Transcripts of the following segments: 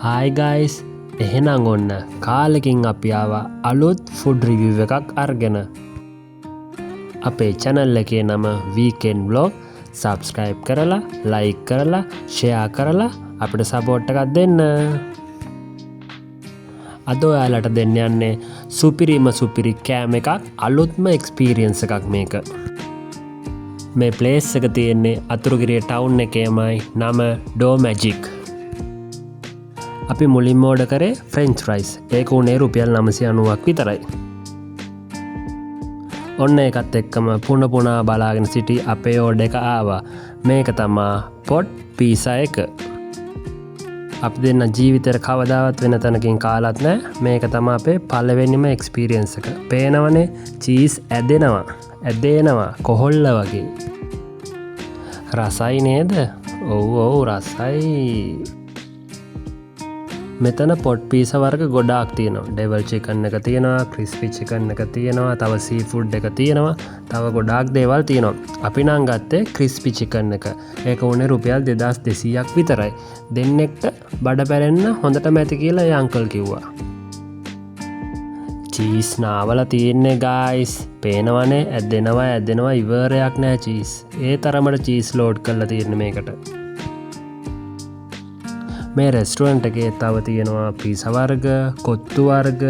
Hi guys, එහෙනම් ඔන්න කාලෙකින් අපි ආවා අලුත් ෆුඩ් රිවිව් එකක් අරගෙන. අපේ channel එකේ නම Weekend Vlog. subscribe කරලා, like කරලා, share කරලා අපිට support එකක් දෙන්න. අද ඔයාලට දෙන්න යන්නේ සුපිරි කෑම එකක්, අලුත්ම experience එකක් මේක. මේ place එක තියෙන්නේ අතුරුගිරිය town එකේමයි. නම Dough Magic. අපි මුලින්ම ඕඩර් කරේ ෆ්‍රෙන්ච් ෆ්‍රයිස්. ඒක උනේ රුපියල් 990ක් විතරයි. ඔන්න ඒකත් එක්කම පුනා බලාගෙන සිටි අපේ ඕඩර් එක ආවා. මේක තමයි පොට් පීසා එක. අපි දෙන්න ජීවිතේට කවදාවත් වෙන තැනකින් කාලත් නැහැ. මේක තමයි අපේ පළවෙනිම එක්ස්පීරියන්ස් එක. පේනවනේ චීස් ඇදෙනවා කොහොල්ල වගේ. රසයි නේද? ඔව් රසයි. මෙතන පොට් පීස වර්ග ගොඩාක් තියෙනවා. ඩෙවල් චිකන් එක තියෙනවා, ක්‍රිස්පි චිකන් එක තියෙනවා, තව සී ෆුඩ් එක තියෙනවා, තව ගොඩාක් දේවල් තියෙනවා. අපි නම් ගත්තේ ක්‍රිස්පි චිකන් එක. ඒක උනේ රුපියල් 2200ක් විතරයි. දෙන්නෙක්ට බඩ පැලෙන්න හොඳටම ඇති කියලා ඒ අංකල් කිව්වා. චීස් නාවල තියෙන්නේ ගායිස්. පේනවනේ ඇදෙනවා ඉවරයක් නෑ චීස්. ඒ තරමට චීස් ලෝඩ් කරලා තියෙන්නේ මේකට. මේ රෙස්ටුරන්ට් එකේ තව තියෙනවා පීසා වර්ග, කොත්තු වර්ග,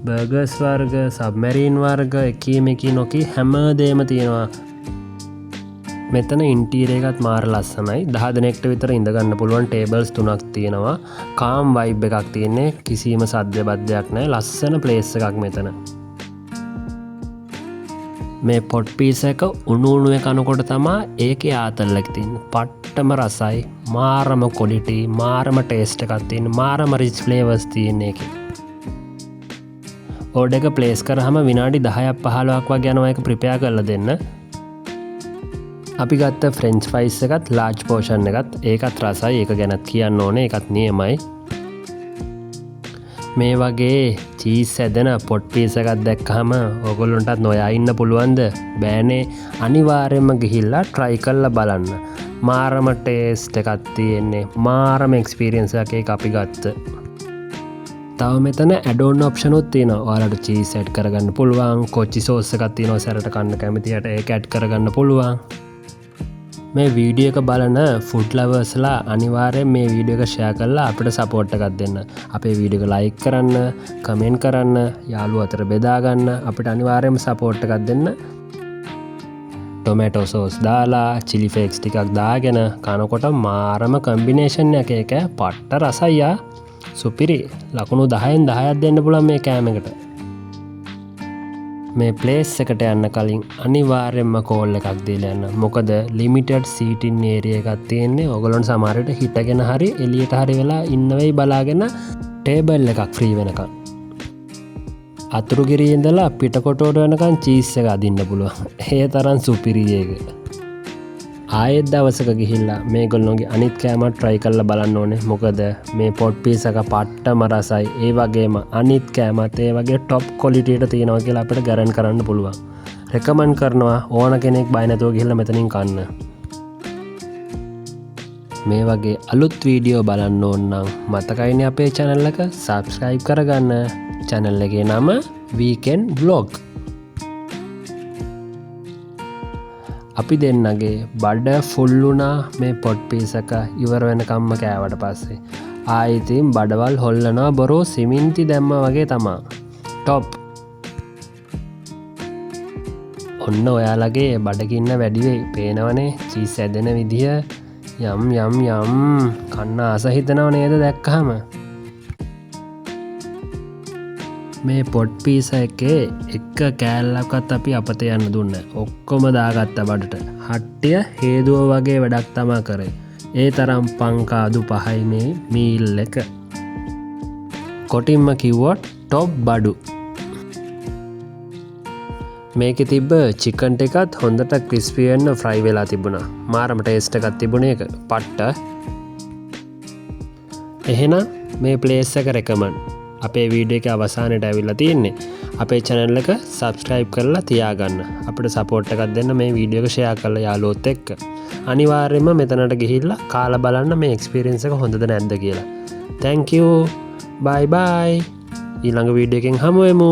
බර්ගර්ස් වර්ග, සබ්මැරීන් වර්ග, එකී නොකී හැමදේම තියෙනවා. මෙතන ඉන්ටීරියර් එකත් මාර ලස්සනයි. 10 දෙනෙක්ට විතර ඉඳ ගන්න පුළුවන් ටේබල්ස් 3ක් තියෙනවා. කාම් වයිබ් එකක් තියෙන්නේ. කිසිම සද්ද බද්දයක් නැහැ. ලස්සන ප්ලේස් එකක් මෙතන. මේ පොට් පීසා එක උණු කනකොට තමයි ඒකේ ආතල්ලක් තියෙන්නේ. පට්ටම රසයි, මාරම ක්වොලිටි, මාරම ටේස්ට් එකක් තියෙන, මාරම රිච් ෆ්ලේවර්ස් තියෙන එකේ. ඕඩර් එක ප්ලේස් කරාම විනාඩි 10ක් 15ක් වගේ යනවා ඒක ප්‍රිපෙයාර් කරලා දෙන්න. අපි ගත්ත ෆ්‍රෙන්ච් ෆ්‍රයිස් එකත් ලාර්ජ් පෝෂන් එකත් ඒකත් රසයි. ඒක ගැනත් කියන්න ඕනේ. ඒකත් නියමයි. මේ වගේ චීස් ඇදෙන පොට් පීසා එකක් දැක්කහම ඔයගොල්ලන්ටත් නොයා ඉන්න පුළුවන්ද? බෑනේ. අනිවාර්යයෙන්ම ගිහිල්ලා try කරලා බලන්න. මාරම ටේස්ට් එකක් තියෙන්නේ. මාරම එක්ස්පීරියන්ස් එකක් ඒක අපි ගත්ත. තව මෙතන ඇඩ් ඔන් ඔප්ෂන් උත් තියෙනවා. ඔයාලට චීස් ඇඩ් කරගන්න පුළුවන්. කොච්චි සෝස් එකක් තියෙනවා සැරට කන්න කැමතියට ඒක ඇඩ් කරගන්න පුළුවන්. මේ වීඩියෝ එක බලන ෆුඩ් ලවර්ස්ලා අනිවාර්යෙන් මේ වීඩියෝ එක ෂෙයා කරලා අපිට සපෝට් එකක් දෙන්න. අපේ වීඩියෝ එක ලයික් කරන්න, කමෙන්ට් කරන්න, යාළුවෝ අතර බෙදා ගන්න. අපිට අනිවාර්යෙන්ම සපෝට් එකක් දෙන්න. ටොමැටෝ සෝස් දාලා, චිලි ෆ්ලේක්ස් ටිකක් දාගෙන කනකොට මාරම කම්බිනේෂන් එක. ඒක පට්ට රසයි ආ. සුපිරි. ලකුණු 10න් 10ක් දෙන්න පුළුවන් මේ කෑම එකට. මේ ප්ලේස් එකට යන්න කලින් අනිවාර්යෙන්ම කෝල් එකක් දීලා යන්න. මොකද ලිමිටඩ් සීටින් ඒරියා එකක් තියෙන්නේ. ඔයගොල්ලන් සමහර විට හිටගෙන හරි එළියට හරි වෙලා ඉන්න වෙයි බලාගෙන ටේබල් එකක් ෆ්‍රී වෙනකන්. අතුරුගිරියේ ඉඳලා පිටකොටුවට වෙනකන් චීස් එක අදින්න පුළුවන්. ඒ තරම් සුපිරි ඒක. ආයෙත් දවසක ගිහිල්ලා මේගොල්ලෝගේ අනිත් කෑමත් try කරලා බලන්න ඕනේ. මොකද මේ පොට් පීසා එක පට්ටම රසයි. ඒ වගේම අනිත් කෑමත් ඒ වගේ টপ quality එකට තියෙනවා කියලා අපිට ගැරන්ටි කරන්න පුළුවන්. රෙකමන්ඩ් කරනවා ඕන කෙනෙක් බය නැතුව ගිහිල්ලා මෙතනින් කන්න. මේ වගේ අලුත් වීඩියෝ බලන්න ඕන නම් මතකයිනේ අපේ channel එක subscribe කරගන්න. channel එකේ නම Weekend Vlog. අපි දෙන්නගේ බඩ ෆුල් වුණා මේ පොට් පීසා එක ඉවර වෙනකම්ම කෑවට පස්සේ. ආයිතින් බඩවල් හොල්ලනවා බොරෝ සිමෙන්ති දැම්මා වගේ තමා. টොප්. ඔන්න ඔයාලගේ බඩගින්න වැඩි වෙයි. පේනවනේ චීස් ඇදෙන විදිය. යම් කන්න ආස හිතනව නේද දැක්කහම? මේ පොට් පීසා එකේ එක කෑල්ලක්වත් අපි අපත යන්න දුන්නේ. ඔක්කොම දාගත්ත බඩට. හට්ටිය හේදුව වගේ වැඩක් තමා කරේ. ඒ තරම් පංකාදු පහයි මේ මීල් එක. කොටින්ම කිව්වොත් টොප් බඩු. මේකේ තිබ්බ චිකන් ටිකත් හොඳට ක්‍රිස්පි වෙන්න ෆ්‍රයි වෙලා තිබුණා. මාරම ටේස්ට් එකක් තිබුණේ ඒක. පට්ට. එහෙනම් මේ ප්ලේස් එක රෙකමන්ඩ්. අපේ වීඩියෝ එක අවසානයට ඇවිල්ලා තියෙන්නේ. අපේ channel එක subscribe කරලා තියාගන්න. අපිට support එකක් දෙන්න මේ වීඩියෝ එක share කරලා යාළුවොත් එක්ක. අනිවාර්යයෙන්ම මෙතනට ගිහිල්ලා කාලා බලන්න මේ experience එක හොඳද නැද්ද කියලා. Thank you. Bye bye. ඊළඟ වීඩියෝ එකෙන් හමු වෙමු.